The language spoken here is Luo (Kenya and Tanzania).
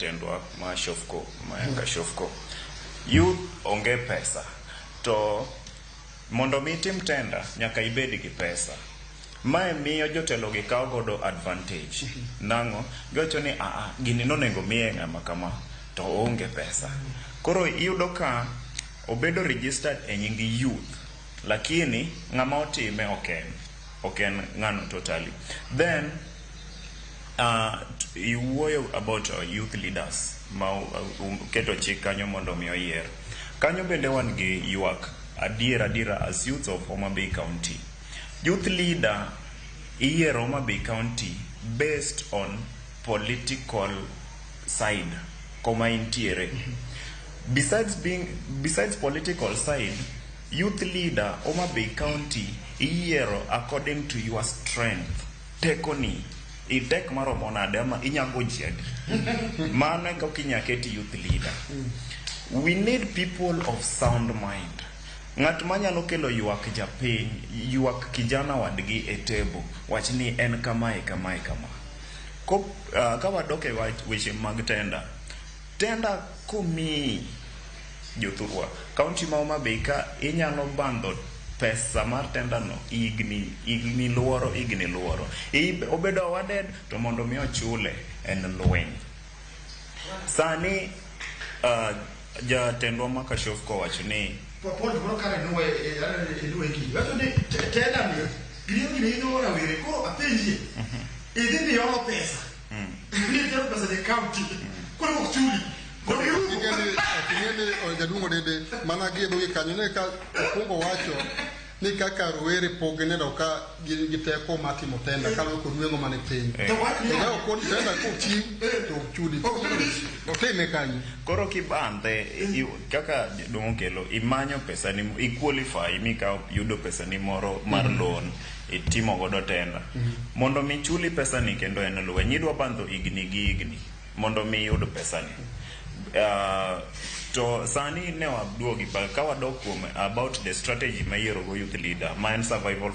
tendwa ma Shofco Mayaka Shofco youth onge pesa to mondo mi tim tenda nyaka ibed gi pesa. Mae miyo jotelo gi kawo godo advantage. Nango gocho ni gini nonengo miye ng'ama kama to onge pesa. Koro iyudo ka obedo registered e nying youth lakini ng'ama otime oken ng'ano totally. Then you worry about youth leaders ma keto chik kanyo mondo mi oyier. Kanyo bende wan gi yuak adiera as youth of Homa Bay County. Youth leader iyiero Homa Bay County based on political side koma intiere. Besides political side, youth leader Homa Bay County iyiero according to your strength. Tekoni itek maromo nade ama inyago jiadi. Mana kaka inyaketi youth leader. We need people of sound mind. Ng'at manyalo kelo yuak japiny, yuak kijana wadgi e table, wach ni en kamae. Ka wadoke weche mag tenda kumi jothurwa kaunti ma Homa Bay ka inyalo bandho pesa mar tenda no igni luoro. Obedo awarded to mondo mi ochule en lweny. Sani jatendwa Mayaka Shofco wacho ni Paul bro kare no elueki. Wacho ni tenda mi gini no ora were ko apenji. Idhi yo pesa. Ni tero pesa de county. Ko no chuli. Tingene jadungo dede mana gi do kanyo ne ka kungo wacho ni kaka ruwere pogene do ka giteko matimo tenda kalo ko ruwengo mane piny to ko tenda ko chi to chudi to teme kanyo koro kibandhe kaka dongo kelo imanyo pesa ni i-qualify mika yudo pesa ni moro mar loan itimo godo tenda mondo mi chuli pesa ni kendo en lweny idwa bandho igni mondo mi yudo pesa ni. To sani ne waduogi ka wadok kuom about the strategy ma yiero go youth leader ma en survival